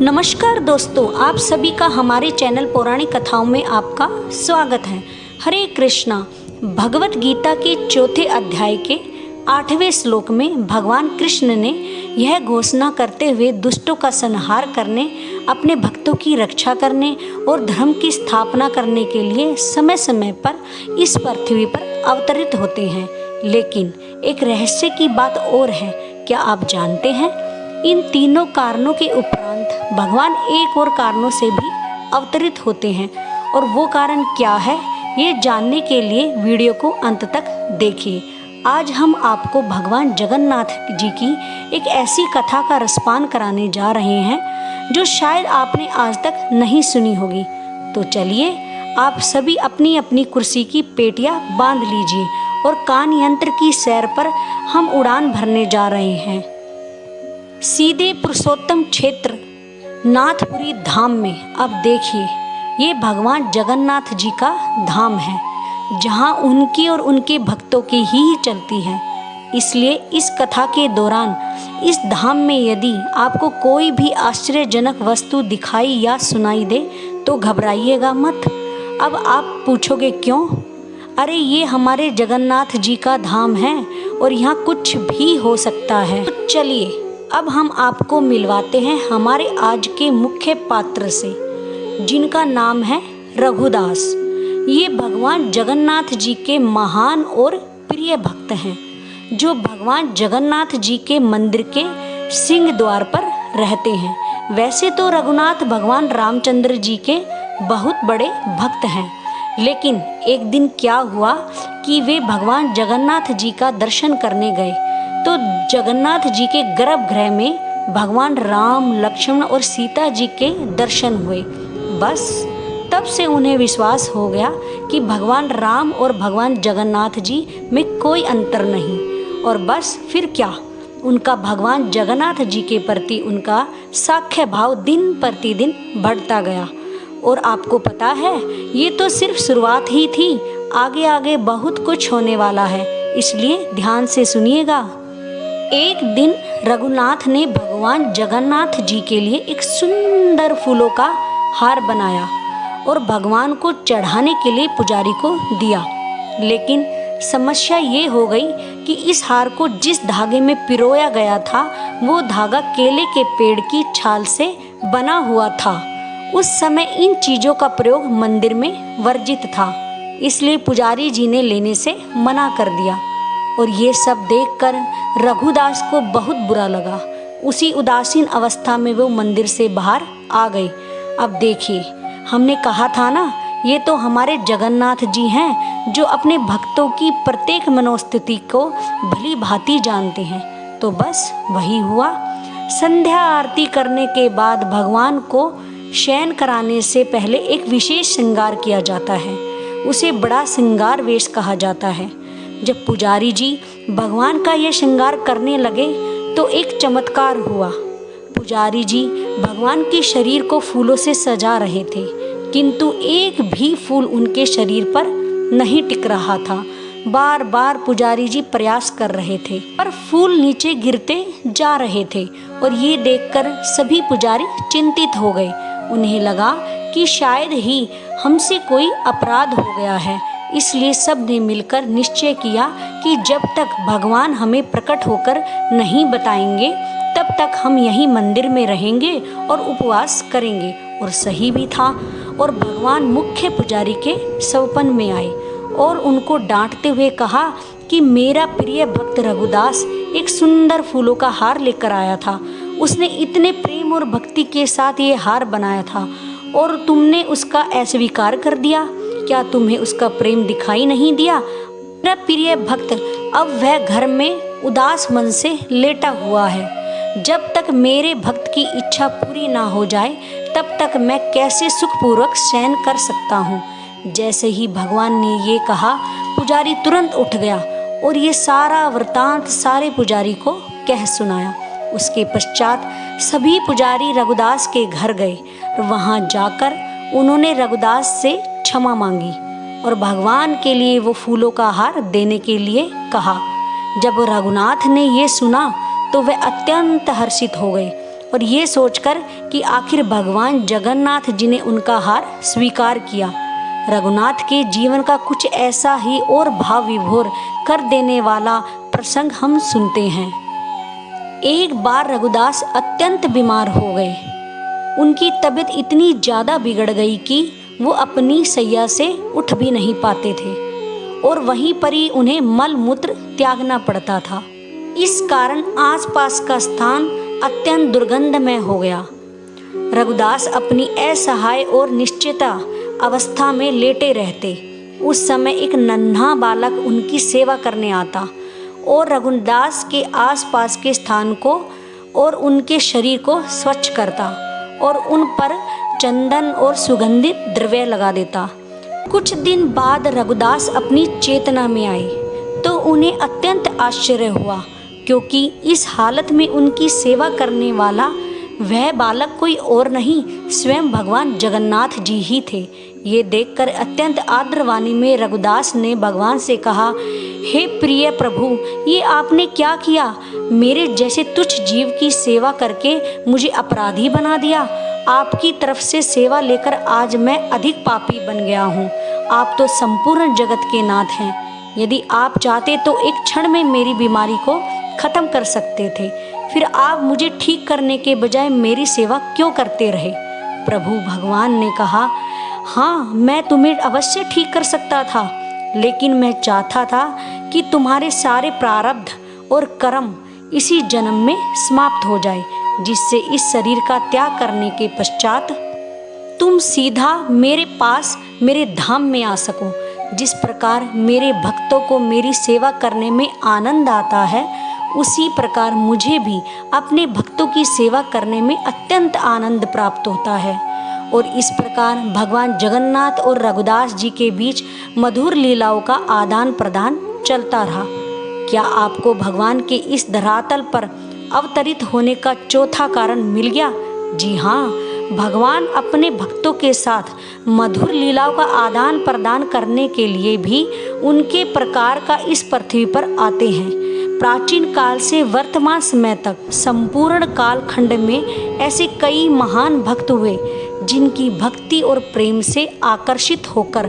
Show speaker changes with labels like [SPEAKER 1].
[SPEAKER 1] नमस्कार दोस्तों, आप सभी का हमारे चैनल पौराणिक कथाओं में आपका स्वागत है। हरे कृष्णा। भगवत गीता के चौथे अध्याय के 8वें श्लोक में भगवान कृष्ण ने यह घोषणा करते हुए दुष्टों का संहार करने, अपने भक्तों की रक्षा करने और धर्म की स्थापना करने के लिए समय समय पर इस पृथ्वी पर अवतरित होते हैं। लेकिन एक रहस्य की बात और है। क्या आप जानते हैं, इन तीनों कारणों के उपरांत भगवान एक और कारणों से भी अवतरित होते हैं, और वो कारण क्या है, ये जानने के लिए वीडियो को अंत तक देखिए। आज हम आपको भगवान जगन्नाथ जी की एक ऐसी कथा का रसपान कराने जा रहे हैं जो शायद आपने आज तक नहीं सुनी होगी। तो चलिए, आप सभी अपनी अपनी कुर्सी की पेटियां बांध लीजिए और कान यंत्र की सैर पर हम उड़ान भरने जा रहे हैं। सीधे पुरुषोत्तम क्षेत्र नाथपुरी धाम में। अब देखिए, ये भगवान जगन्नाथ जी का धाम है, जहाँ उनकी और उनके भक्तों की ही चलती है। इसलिए इस कथा के दौरान इस धाम में यदि आपको कोई भी आश्चर्यजनक वस्तु दिखाई या सुनाई दे तो घबराइएगा मत। अब आप पूछोगे क्यों? अरे, ये हमारे जगन्नाथ जी का धाम है और यहाँ कुछ भी हो सकता है। तो चलिए, अब हम आपको मिलवाते हैं हमारे आज के मुख्य पात्र से, जिनका नाम है रघुदास। ये भगवान जगन्नाथ जी के महान और प्रिय भक्त हैं, जो भगवान जगन्नाथ जी के मंदिर के सिंह द्वार पर रहते हैं। वैसे तो रघुनाथ भगवान रामचंद्र जी के बहुत बड़े भक्त हैं, लेकिन एक दिन क्या हुआ कि वे भगवान जगन्नाथ जी का दर्शन करने गए तो जगन्नाथ जी के गर्भगृह में भगवान राम, लक्ष्मण और सीता जी के दर्शन हुए। बस तब से उन्हें विश्वास हो गया कि भगवान राम और भगवान जगन्नाथ जी में कोई अंतर नहीं। और बस फिर क्या, उनका भगवान जगन्नाथ जी के प्रति उनका साख्य भाव दिन प्रतिदिन बढ़ता गया। और आपको पता है, ये तो सिर्फ शुरुआत ही थी, आगे आगे बहुत कुछ होने वाला है, इसलिए ध्यान से सुनिएगा। एक दिन रघुनाथ ने भगवान जगन्नाथ जी के लिए एक सुंदर फूलों का हार बनाया और भगवान को चढ़ाने के लिए पुजारी को दिया। लेकिन समस्या ये हो गई कि इस हार को जिस धागे में पिरोया गया था, वो धागा केले के पेड़ की छाल से बना हुआ था। उस समय इन चीज़ों का प्रयोग मंदिर में वर्जित था, इसलिए पुजारी जी ने लेने से मना कर दिया। और ये सब देखकर रघुदास को बहुत बुरा लगा। उसी उदासीन अवस्था में वो मंदिर से बाहर आ गई। अब देखिए, हमने कहा था ना, ये तो हमारे जगन्नाथ जी हैं, जो अपने भक्तों की प्रत्येक मनोस्थिति को भली भांति जानते हैं। तो बस वही हुआ। संध्या आरती करने के बाद भगवान को शयन कराने से पहले एक विशेष श्रृंगार किया जाता है। उसे बड़ा श्रृंगार वेश कहा जाता है। जब पुजारी जी भगवान का यह श्रृंगार करने लगे तो एक चमत्कार हुआ। पुजारी जी भगवान के शरीर को फूलों से सजा रहे थे, किंतु एक भी फूल उनके शरीर पर नहीं टिक रहा था। बार बार पुजारी जी प्रयास कर रहे थे, पर फूल नीचे गिरते जा रहे थे। और ये देखकर सभी पुजारी चिंतित हो गए। उन्हें लगा कि शायद ही हमसे कोई अपराध हो गया है। इसलिए सब ने मिलकर निश्चय किया कि जब तक भगवान हमें प्रकट होकर नहीं बताएंगे, तब तक हम यहीं मंदिर में रहेंगे और उपवास करेंगे। और सही भी था। और भगवान मुख्य पुजारी के सवपन में आए और उनको डांटते हुए कहा कि मेरा प्रिय भक्त रघुदास एक सुंदर फूलों का हार लेकर आया था। उसने इतने प्रेम और भक्ति के साथ ये हार बनाया था और तुमने उसका अस्वीकार कर दिया। क्या तुम्हें उसका प्रेम दिखाई नहीं दिया? मेरा प्रिय भक्त अब वह घर में उदास मन से लेटा हुआ है। जब तक मेरे भक्त की इच्छा पूरी ना हो जाए, तब तक मैं कैसे सुखपूर्वक शयन कर सकता हूँ। जैसे ही भगवान ने ये कहा, पुजारी तुरंत उठ गया और ये सारा वृतांत सारे पुजारी को कह सुनाया। उसके पश्चात सभी पुजारी रघुदास के घर गए। वहाँ जाकर उन्होंने रघुदास से क्षमा मांगी और भगवान के लिए वो फूलों का हार देने के लिए कहा। जब रघुनाथ ने ये सुना तो वह अत्यंत हर्षित हो गए और ये सोचकर कि आखिर भगवान जगन्नाथ जी ने उनका हार स्वीकार किया। रघुनाथ के जीवन का कुछ ऐसा ही और भाव विभोर कर देने वाला प्रसंग हम सुनते हैं। एक बार रघुदास अत्यंत बीमार हो गए। उनकी तबीयत इतनी ज़्यादा बिगड़ गई कि वो अपनी शैया से उठ भी नहीं पाते थे और वहीं पर ही उन्हें मल मूत्र त्यागना पड़ता था। इस कारण आसपास का स्थान अत्यंत दुर्गंधमय हो गया। रघुदास अपनी असहाय और निश्चेता अवस्था में लेटे रहते। उस समय एक नन्हा बालक उनकी सेवा करने आता और रघुदास के आसपास के स्थान को और उनके शरीर को स्वच्छ करता और उन पर चंदन और सुगंधित द्रव्य लगा देता। कुछ दिन बाद रघुदास अपनी चेतना में आए तो उन्हें अत्यंत आश्चर्य हुआ, क्योंकि इस हालत में उनकी सेवा करने वाला वह बालक कोई और नहीं, स्वयं भगवान जगन्नाथ जी ही थे। ये देखकर अत्यंत आर्द्रवाणी में रघुदास ने भगवान से कहा, हे प्रिय प्रभु, ये आपने क्या किया? मेरे जैसे तुच्छ जीव की सेवा करके मुझे अपराधी बना दिया। आपकी तरफ से सेवा लेकर आज मैं अधिक पापी बन गया हूँ। आप तो संपूर्ण जगत के नाथ हैं। यदि आप चाहते तो एक क्षण में मेरी बीमारी को खत्म कर सकते थे, फिर आप मुझे ठीक करने के बजाय मेरी सेवा क्यों करते रहे? प्रभु भगवान ने कहा, हाँ, मैं तुम्हें अवश्य ठीक कर सकता था, लेकिन मैं चाहता था कि तुम्हारे सारे प्रारब्ध और कर्म इसी जन्म में समाप्त हो जाए, जिससे इस शरीर का त्याग करने के पश्चात तुम सीधा मेरे पास मेरे धाम में आ सको। जिस प्रकार मेरे भक्तों को मेरी सेवा करने में आनंद आता है, उसी प्रकार मुझे भी अपने भक्तों की सेवा करने में अत्यंत आनंद प्राप्त होता है। और इस प्रकार भगवान जगन्नाथ और रघुदास जी के बीच मधुर लीलाओं का आदान प्रदान चलता रहा। क्या आपको भगवान के इस धरातल पर अवतरित होने का चौथा कारण मिल गया? जी हाँ, भगवान अपने भक्तों के साथ मधुर लीलाओं का आदान प्रदान करने के लिए भी उनके प्रकार का इस पृथ्वी पर आते हैं। प्राचीन काल से वर्तमान समय तक संपूर्ण कालखंड में ऐसे कई महान भक्त हुए, जिनकी भक्ति और प्रेम से आकर्षित होकर